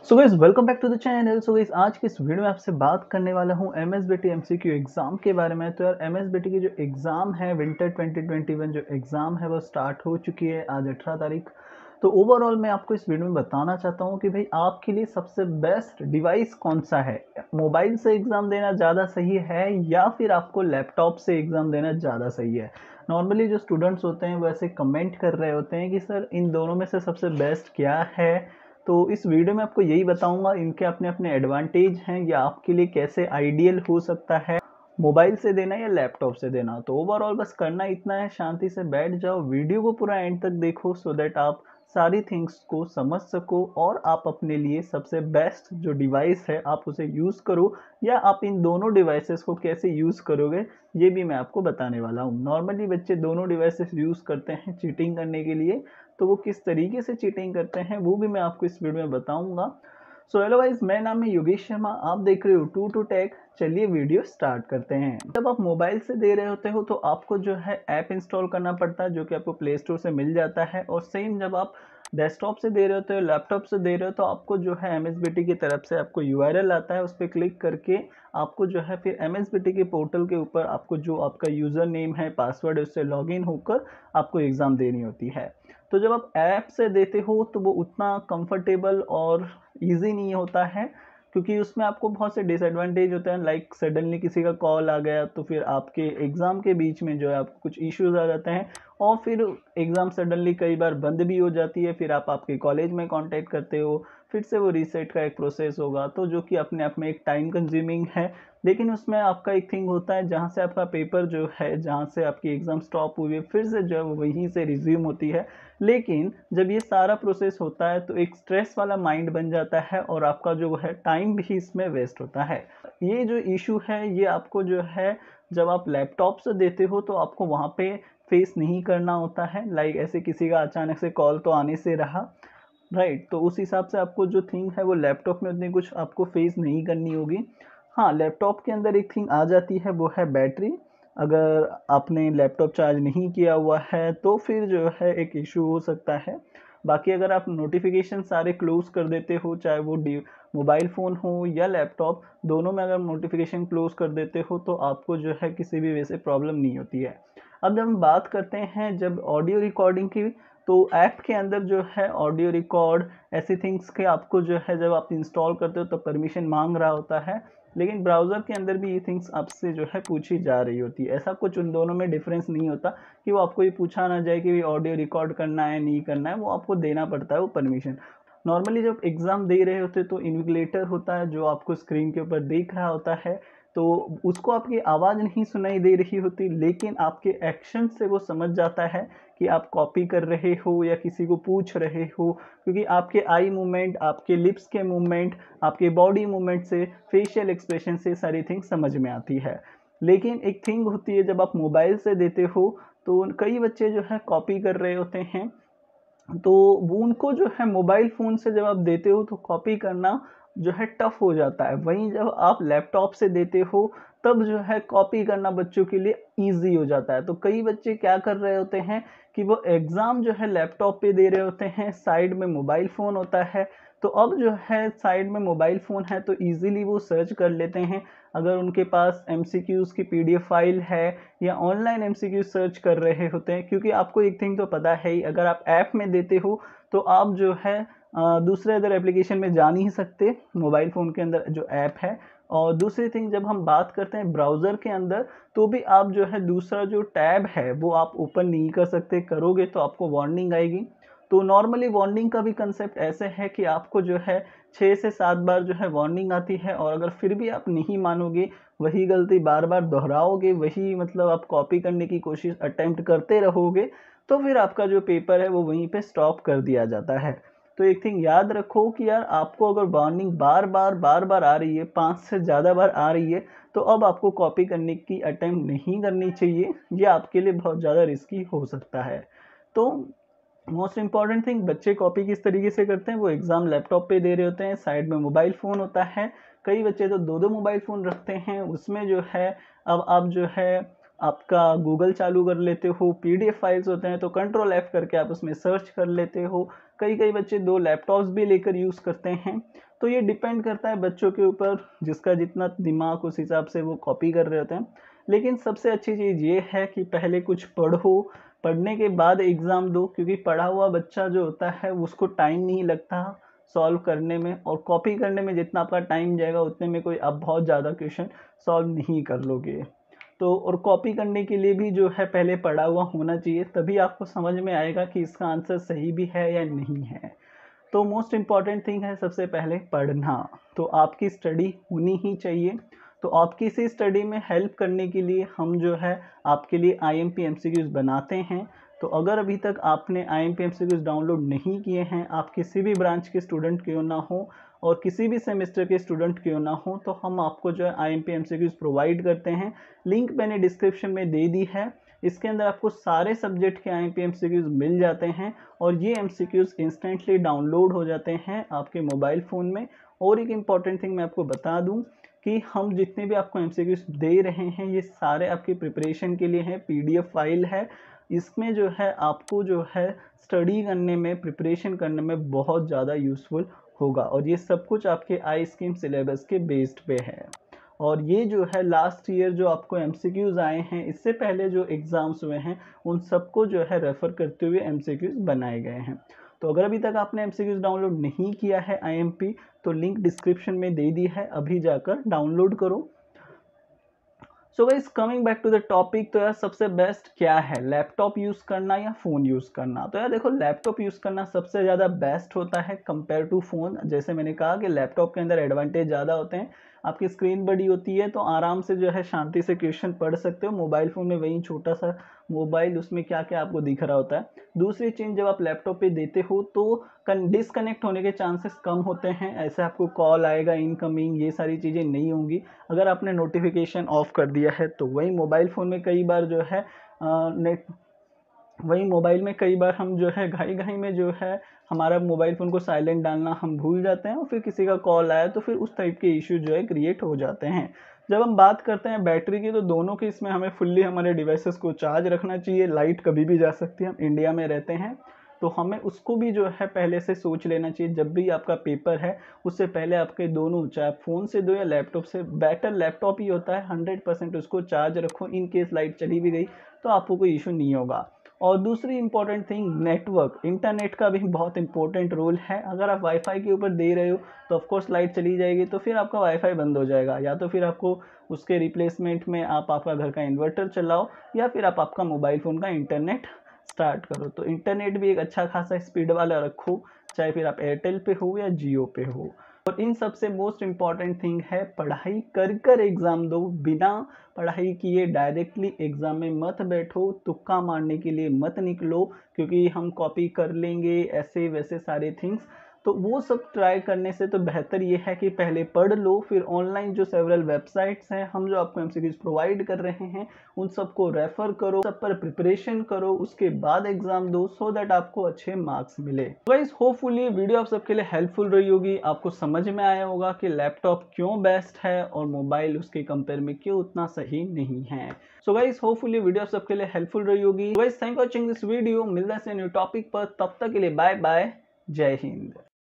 So guys welcome back to the channel. So guys आज की इस वीडियो में आपसे बात करने वाला हूं एमएसबीटी एमसीक्यू एग्जाम के बारे में। तो यार एमएसबीटी की जो एग्जाम है विंटर 2021 जो एग्जाम है वो स्टार्ट हो चुकी है आज 18 तारीख। तो ओवरऑल मैं आपको इस वीडियो में बताना चाहता हूं कि भाई आपके लिए सबसे बेस्ट डिवाइस कौन सा है। मोबाइल से एग्जाम देना ज़्यादा सही है या फिर आपको लैपटॉप से एग्जाम देना ज़्यादा सही है। नॉर्मली जो स्टूडेंट्स होते हैं वो ऐसे कमेंट कर रहे होते हैं कि सर इन दोनों में से सबसे बेस्ट क्या है। तो इस वीडियो में आपको यही बताऊंगा, इनके अपने अपने एडवांटेज हैं या आपके लिए कैसे आइडियल हो सकता है मोबाइल से देना या लैपटॉप से देना। तो ओवरऑल बस करना इतना है, शांति से बैठ जाओ, वीडियो को पूरा एंड तक देखो सो दैट आप सारी थिंग्स को समझ सको और आप अपने लिए सबसे बेस्ट जो डिवाइस है आप उसे यूज़ करो, या आप इन दोनों डिवाइसेस को कैसे यूज़ करोगे ये भी मैं आपको बताने वाला हूँ। नॉर्मली बच्चे दोनों डिवाइसेस यूज़ करते हैं चीटिंग करने के लिए, तो वो किस तरीके से चीटिंग करते हैं वो भी मैं आपको इस वीडियो में बताऊंगा। सो हेलो गाइस, मेरा नाम है योगेश शर्मा, आप देख रहे हो टू टू टेक। चलिए वीडियो स्टार्ट करते हैं। जब आप मोबाइल से दे रहे होते हो तो आपको जो है ऐप इंस्टॉल करना पड़ता है जो कि आपको प्ले स्टोर से मिल जाता है, और सेम जब आप डेस्कटॉप से दे रहे होते हो लैपटॉप से दे रहे हो तो आपको जो है एमएसबीटी की तरफ से आपको यूआरएल आता है, उस पर क्लिक करके आपको जो है फिर एमएसबीटी के पोर्टल के ऊपर आपको जो आपका यूज़र नेम है पासवर्ड है उससे लॉगिन होकर आपको एग्ज़ाम देनी होती है। तो जब आप ऐप से देते हो तो वो उतना कंफर्टेबल और इजी नहीं होता है, क्योंकि उसमें आपको बहुत से डिसएडवांटेज होते हैं। लाइक सडनली किसी का कॉल आ गया तो फिर आपके एग्ज़ाम के बीच में जो है आपको कुछ इश्यूज आ जाते हैं, और फिर एग्ज़ाम सडनली कई बार बंद भी हो जाती है, फिर आप आपके कॉलेज में कांटेक्ट करते हो, फिर से वो रीसेट का एक प्रोसेस होगा, तो जो कि अपने आप में एक टाइम कंज्यूमिंग है। लेकिन उसमें आपका एक थिंग होता है जहाँ से आपका पेपर जो है, जहाँ से आपकी एग्ज़ाम स्टॉप हुई है फिर से जो है वो वहीं से रिज्यूम होती है। लेकिन जब ये सारा प्रोसेस होता है तो एक स्ट्रेस वाला माइंड बन जाता है और आपका जो है टाइम भी इसमें वेस्ट होता है। ये जो इशू है ये आपको जो है जब आप लैपटॉप से देते हो तो आपको वहाँ पे फेस नहीं करना होता है। लाइक ऐसे किसी का अचानक से कॉल तो आने से रहा, राइट, तो उस हिसाब से आपको जो थिंग है वो लैपटॉप में उतनी कुछ आपको फेस नहीं करनी होगी। हाँ, लैपटॉप के अंदर एक थिंग आ जाती है वो है बैटरी। अगर आपने लैपटॉप चार्ज नहीं किया हुआ है तो फिर जो है एक इशू हो सकता है। बाकी अगर आप नोटिफिकेशन सारे क्लोज कर देते हो, चाहे वो मोबाइल फ़ोन हो या लैपटॉप, दोनों में अगर नोटिफिकेशन क्लोज कर देते हो तो आपको जो है किसी भी वजह से प्रॉब्लम नहीं होती है। अब जब हम बात करते हैं जब ऑडियो रिकॉर्डिंग की, तो ऐप के अंदर जो है ऑडियो रिकॉर्ड ऐसी थिंग्स के आपको जो है जब आप इंस्टॉल करते हो तो परमिशन मांग रहा होता है, लेकिन ब्राउज़र के अंदर भी ये थिंग्स आपसे जो है पूछी जा रही होती है। ऐसा कुछ उन दोनों में डिफरेंस नहीं होता कि वो आपको ये पूछा ना जाए कि ऑडियो रिकॉर्ड करना है नहीं करना है, वो आपको देना पड़ता है वो परमिशन। नॉर्मली जब एग्ज़ाम दे रहे होते तो इन्विजिलेटर होता है जो आपको स्क्रीन के ऊपर देख रहा होता है, तो उसको आपकी आवाज़ नहीं सुनाई दे रही होती, लेकिन आपके एक्शन से वो समझ जाता है कि आप कॉपी कर रहे हो या किसी को पूछ रहे हो, क्योंकि आपके आई मूवमेंट, आपके लिप्स के मूवमेंट, आपके बॉडी मूवमेंट से, फेशियल एक्सप्रेशन से सारी थिंग समझ में आती है। लेकिन एक थिंग होती है जब आप मोबाइल से देते हो तो कई बच्चे जो है कॉपी कर रहे होते हैं, तो वो उनको जो है मोबाइल फ़ोन से जब आप देते हो तो कॉपी करना जो है टफ हो जाता है। वहीं जब आप लैपटॉप से देते हो तब जो है कॉपी करना बच्चों के लिए ईज़ी हो जाता है। तो कई बच्चे क्या कर रहे होते हैं कि वो एग्ज़ाम जो है लैपटॉप पे दे रहे होते हैं, साइड में मोबाइल फ़ोन होता है। तो अब जो है साइड में मोबाइल फ़ोन है तो ईज़िली वो सर्च कर लेते हैं। अगर उनके पास एमसीक्यूज़ की पीडीएफ फाइल है या ऑनलाइन एमसीक्यू सर्च कर रहे होते हैं, क्योंकि आपको एक थिंग तो पता है ही, अगर आप ऐप में देते हो तो आप जो है दूसरे अदर एप्लीकेशन में जा नहीं सकते मोबाइल फ़ोन के अंदर जो ऐप है। और दूसरी थिंग जब हम बात करते हैं ब्राउज़र के अंदर, तो भी आप जो है दूसरा जो टैब है वो आप ओपन नहीं कर सकते, करोगे तो आपको वार्निंग आएगी। तो नॉर्मली वार्निंग का भी कंसेप्ट ऐसे है कि आपको जो है 6 से 7 बार जो है वार्निंग आती है, और अगर फिर भी आप नहीं मानोगे, वही गलती बार-बार दोहराओगे, वही मतलब आप कॉपी करने की कोशिश अटेम्प्ट करते रहोगे, तो फिर आपका जो पेपर है वो वहीं पे स्टॉप कर दिया जाता है। तो एक थिंग याद रखो कि यार आपको अगर वार्निंग बार-बार आ रही है, 5 से ज़्यादा बार आ रही है, तो अब आपको कॉपी करने की अटेम्प्ट नहीं करनी चाहिए, ये आपके लिए बहुत ज़्यादा रिस्की हो सकता है। तो मोस्ट इम्पॉर्टेंट थिंग, बच्चे कॉपी किस तरीके से करते हैं, वो एग्ज़ाम लैपटॉप पे दे रहे होते हैं, साइड में मोबाइल फ़ोन होता है। कई बच्चे तो 2-2 मोबाइल फ़ोन रखते हैं, उसमें जो है अब आप जो है आपका गूगल चालू कर लेते हो, पीडीएफ फाइल्स होते हैं तो कंट्रोल F करके आप उसमें सर्च कर लेते हो। कई कई बच्चे 2 लैपटॉप्स भी लेकर यूज़ करते हैं। तो ये डिपेंड करता है बच्चों के ऊपर, जिसका जितना दिमाग उस हिसाब से वो कॉपी कर रहे होते हैं। लेकिन सबसे अच्छी चीज़ ये है कि पहले कुछ पढ़ो, पढ़ने के बाद एग्ज़ाम दो, क्योंकि पढ़ा हुआ बच्चा जो होता है उसको टाइम नहीं लगता सॉल्व करने में, और कॉपी करने में जितना आपका टाइम जाएगा उतने में कोई आप बहुत ज़्यादा क्वेश्चन सॉल्व नहीं कर लोगे। तो और कॉपी करने के लिए भी जो है पहले पढ़ा हुआ होना चाहिए, तभी आपको समझ में आएगा कि इसका आंसर सही भी है या नहीं है। तो मोस्ट इम्पॉर्टेंट थिंग है सबसे पहले पढ़ना। तो आपकी स्टडी होनी ही चाहिए। तो आपकी इसी स्टडी में हेल्प करने के लिए हम जो है आपके लिए IMP MCQs बनाते हैं। तो अगर अभी तक आपने IMP MCQs डाउनलोड नहीं किए हैं, आप किसी भी ब्रांच के स्टूडेंट क्यों ना हो और किसी भी सेमेस्टर के स्टूडेंट क्यों ना हो, तो हम आपको जो है IMP MCQs प्रोवाइड करते हैं। लिंक मैंने डिस्क्रिप्शन में दे दी है। इसके अंदर आपको सारे सब्जेक्ट के IMP MCQs मिल जाते हैं और ये MCQs इंस्टेंटली डाउनलोड हो जाते हैं आपके मोबाइल फ़ोन में। और एक इम्पॉर्टेंट थिंग मैं आपको बता दूं कि हम जितने भी आपको MCQs दे रहे हैं ये सारे आपकी प्रिपरेशन के लिए हैं। PDF फाइल है, इसमें जो है आपको जो है स्टडी करने में, प्रिपरेशन करने में बहुत ज़्यादा यूज़फुल होगा, और ये सब कुछ आपके आई स्कीम सिलेबस के बेस्ड पे है। और ये जो है लास्ट ईयर जो आपको MCQs आए हैं, इससे पहले जो एग्ज़ाम्स हुए हैं उन सबको जो है रेफ़र करते हुए MCQs बनाए गए हैं। तो अगर अभी तक आपने MCQs डाउनलोड नहीं किया है IMP, तो लिंक डिस्क्रिप्शन में दे दी है, अभी जाकर डाउनलोड करो। So guys coming back to the topic, तो यार सबसे बेस्ट क्या है, लैपटॉप यूज़ करना या फ़ोन यूज़ करना? तो यार देखो, लैपटॉप यूज़ करना सबसे ज़्यादा बेस्ट होता है कंपेयर टू फ़ोन। जैसे मैंने कहा कि लैपटॉप के अंदर एडवांटेज ज़्यादा होते हैं, आपकी स्क्रीन बड़ी होती है तो आराम से जो है शांति से क्वेश्चन पढ़ सकते हो। मोबाइल फ़ोन में वही छोटा सा मोबाइल, उसमें क्या क्या आपको दिख रहा होता है। दूसरी चीज़, जब आप लैपटॉप पे देते हो तो डिसकनेक्ट होने के चांसेस कम होते हैं। ऐसे आपको कॉल आएगा इनकमिंग, ये सारी चीज़ें नहीं होंगी अगर आपने नोटिफिकेशन ऑफ कर दिया है। तो वही मोबाइल फ़ोन में कई बार जो है नेट वही मोबाइल में कई बार हम जो है घाई घाई में जो है हमारा मोबाइल फ़ोन को साइलेंट डालना हम भूल जाते हैं, और फिर किसी का कॉल आया तो फिर उस टाइप के इश्यू जो है क्रिएट हो जाते हैं। जब हम बात करते हैं बैटरी की, तो दोनों की इसमें हमें फुल्ली हमारे डिवाइसेस को चार्ज रखना चाहिए। लाइट कभी भी जा सकती है, हम इंडिया में रहते हैं तो हमें उसको भी जो है पहले से सोच लेना चाहिए। जब भी आपका पेपर है उससे पहले आपके दोनों, चाहे फ़ोन से दो या लैपटॉप से, बेटर लैपटॉप ही होता है। 100% उसको चार्ज रखो, इन केस लाइट चली भी गई तो आपको कोई इशू नहीं होगा। और दूसरी इंपॉर्टेंट थिंग, नेटवर्क, इंटरनेट का भी बहुत इंपॉर्टेंट रोल है। अगर आप वाईफाई के ऊपर दे रहे हो तो ऑफकोर्स लाइट चली जाएगी, तो फिर आपका वाईफाई बंद हो जाएगा, या तो फिर आपको उसके रिप्लेसमेंट में आप आपका घर का इन्वर्टर चलाओ, या फिर आप आपका मोबाइल फ़ोन का इंटरनेट स्टार्ट करो। तो इंटरनेट भी एक अच्छा खासा स्पीड वाला रखो, चाहे फिर आप एयरटेल पे हो या जियो पे हो। और इन सबसे मोस्ट इम्पॉर्टेंट थिंग है, पढ़ाई कर कर एग्ज़ाम दो, बिना पढ़ाई किए डायरेक्टली एग्ज़ाम में मत बैठो, तुक्का मारने के लिए मत निकलो, क्योंकि हम कॉपी कर लेंगे, ऐसे वैसे सारे थिंग्स। तो वो सब ट्राई करने से तो बेहतर ये है कि पहले पढ़ लो, फिर ऑनलाइन जो सेवरल वेबसाइट्स हैं, हम जो आपको MCQs प्रोवाइड कर रहे हैं उन सबको रेफ़र करो, सब पर प्रिपरेशन करो, उसके बाद एग्ज़ाम दो, सो दैट आपको अच्छे मार्क्स मिले। गाइस होपफुली वीडियो आप सबके लिए हेल्पफुल रही होगी, आपको समझ में आया होगा कि लैपटॉप क्यों बेस्ट है और मोबाइल उसके कंपेयर में क्यों उतना सही नहीं है। सो गाइस होपफुली वीडियो आप सबके लिए हेल्पफुल रही होगी। Guys thank you for watching this video, मिलते हैं न्यू टॉपिक पर, तब तक के लिए बाय बाय, जय हिंद।